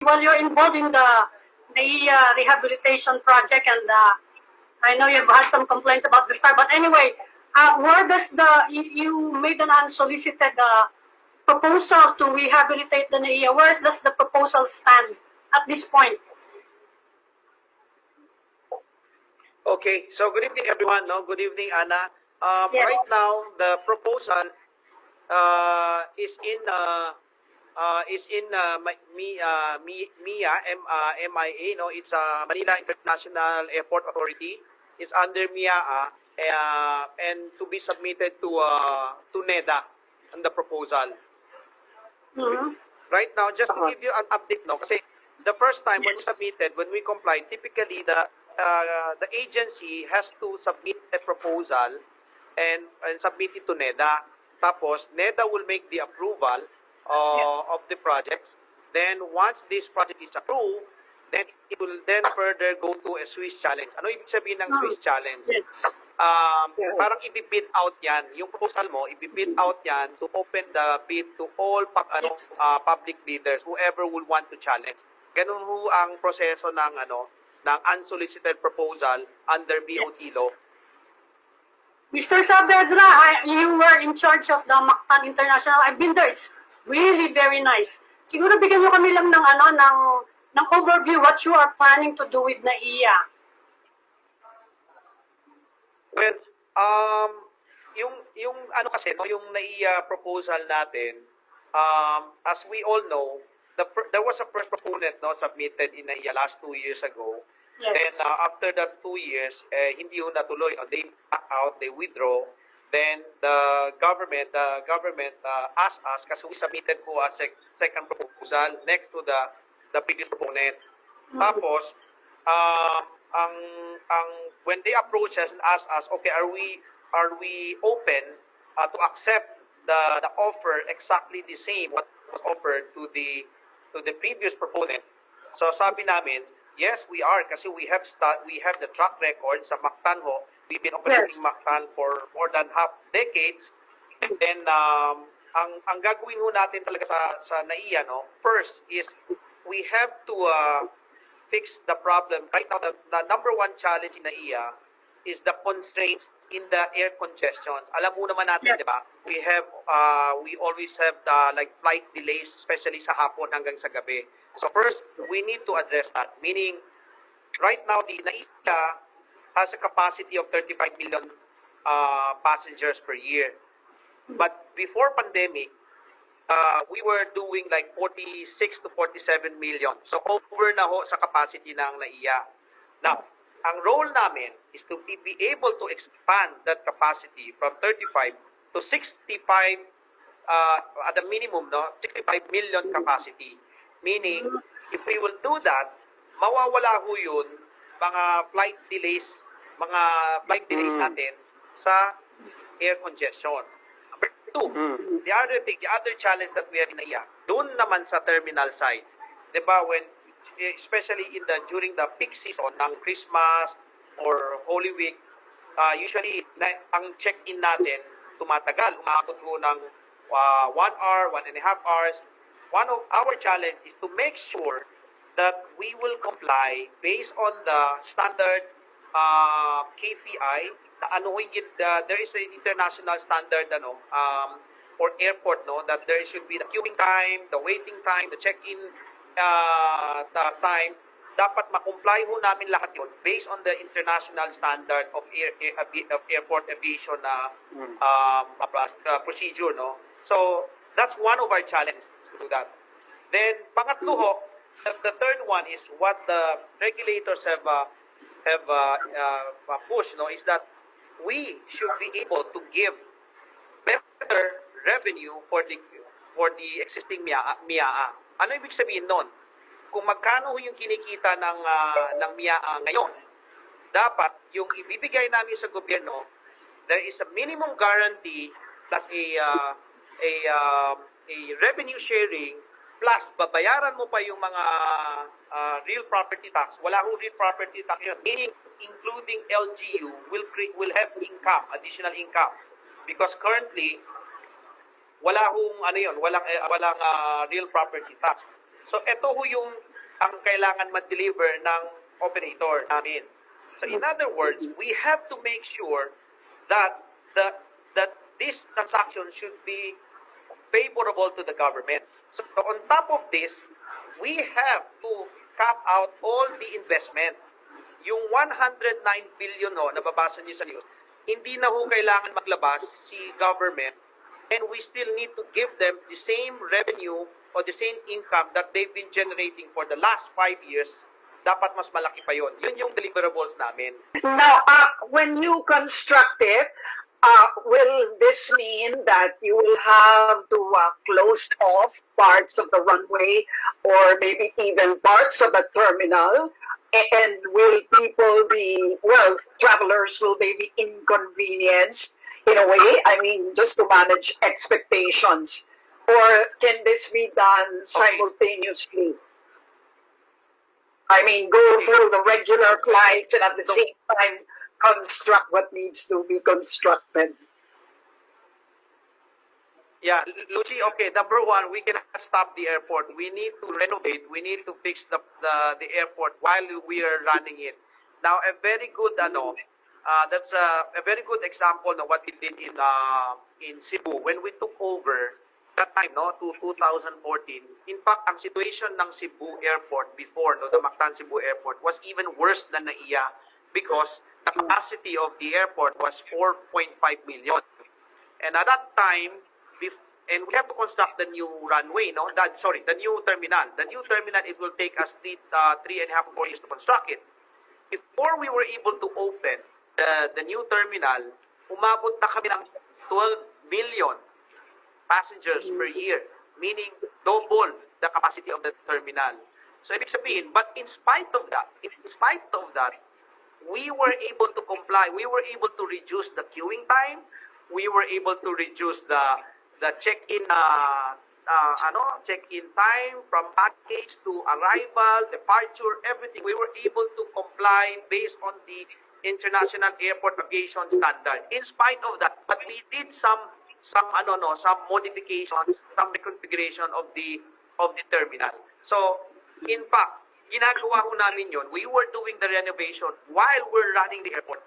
well, you're involved in the NAIA rehabilitation project, and I know you've had some complaints about the star. But anyway, where does you made an unsolicited proposal to rehabilitate the NAIA? Where does the proposal stand at this point? Okay, so good evening everyone. No, good evening Anna. Yes. Right now the proposal is in MIA. No, it's Manila International Airport Authority. It's under MIA and to be submitted to NEDA on the proposal. Mm-hmm. Right now, just to give you an update, no, kasi the first time when we submitted, when we complied, typically the agency has to submit a proposal and submit it to NEDA. Tapos, NEDA will make the approval of the projects. Then, once this project is approved, then it will then further go to a Swiss challenge. Ano ibig sabihin ng Swiss challenge? Yes. Parang i-bid out yan. Yung proposal mo, i-bid out yan to open the bid to all public bidders, whoever will want to challenge. Ganun ho ang proseso ng ng unsolicited proposal under BOT law. Mr. Saavedra, you were in charge of the Mactan International. I've been there. It's really very nice. Siguro bigyan niyo kami lang ng ng overview what you are planning to do with NAIA. Well, yung kasi no, yung NAIA proposal natin, as we all know, there was a first proponent no submitted in NAIA last 2 years ago. Yes. Then after that 2 years, hindi yun natuloy. They back out, they withdraw. Then the government asked us kasi we submitted po a second proposal next to the previous proponent. Tapos when they approached us and asked us, okay, are we open to accept the offer exactly the same what was offered to the previous proponent? So sabi namin, yes, we are kasi we have the track record sa Mactan ho. We've been operating Mactan for more than half decades. And then ang gagawin ho natin talaga sa NAIA no, first is we have to fix the problem. Right now the number one challenge in NAIA is the constraints in the air congestions. Alam mo naman natin, di ba? We always have like flight delays, especially sa hapon hanggang sa gabi. So first, we need to address that. Meaning, right now, the NAIA has a capacity of 35 million passengers per year. But before pandemic, we were doing like 46 to 47 million. So over na ho sa capacity ng NAIA. Now, ang role namin is to be able to expand that capacity from 35 to 65 at the minimum, no, 65 million capacity. Meaning, if we will do that, mawawala ho yun mga flight delays natin sa air congestion. Number two, the other challenge that we have in NAIA, doon naman sa terminal side, di ba, especially during the peak season ng Christmas or Holy Week, usually ang check-in natin tumatagal, umaabot ho ng 1 hour, 1.5 hours. One of our challenge is to make sure that we will comply based on the standard KPI. There is an international standard for airport, no, that there should be the queuing time, the waiting time, the check-in time. Dapat makomply ho namin lahat yun based on the international standard of airport aviation procedure, no. So that's one of our challenges to do that. Then pangatlo ho, the third one is what the regulators have pushed, no, is that we should be able to give better revenue for the existing MIAA. Ano ibig sabihin nun? Kung magkano yung kinikita ng MIAA ngayon, dapat yung ibibigay namin sa gobyerno, there is a minimum guarantee plus a revenue sharing plus babayaran mo pa yung mga real property tax. Wala ho real property tax yun. Meaning, including LGU will have income, additional income. Because currently, wala hong walang real property tax. So ito ho yung ang kailangan ma-deliver ng operator namin. So in other words, we have to make sure that that this transaction should be favorable to the government. So on top of this, we have to cut out all the investment. Yung 109 billion no, nababasa niyo sa news, hindi na ho kailangan maglabas si government, and we still need to give them the same revenue or the same income that they've been generating for the last 5 years. Dapat mas malaki pa yun. Yun yung deliverables namin. Now, when you construct it, will this mean that you will have to close off parts of the runway or maybe even parts of the terminal? And will people be, well, travelers will they be inconvenienced in a way? I mean, just to manage expectations. Or can this be done simultaneously? I mean, go through the regular flights and at the same time construct what needs to be constructed. Yeah, Lucy, okay, number one, we cannot stop the airport. We need to renovate. We need to fix the airport while we are running it. Now, a very good, that's a very good example of what we did in Cebu. When we took over, that time, no, to 2014, in fact, ang situation ng Cebu Airport before, no, the Mactan-Cebu Airport, was even worse than NAIA because the capacity of the airport was 4.5 million. And at that time, and we have to construct the new runway, no? The new terminal. The new terminal, it will take us 3.5 to 4 years to construct it. Before we were able to open the new terminal, umabot na kami ng 12 million passengers per year, meaning double the capacity of the terminal. So ibig sabihin, but in spite of that, we were able to comply. We were able to reduce the queuing time. We were able to reduce the check-in check-in time from package to arrival, departure, everything. We were able to comply based on the International Airport Aviation Standard. In spite of that, but we did some modifications, some reconfiguration of the terminal. So, in fact, ginagawa ho namin yun. We were doing the renovation while we're running the airport.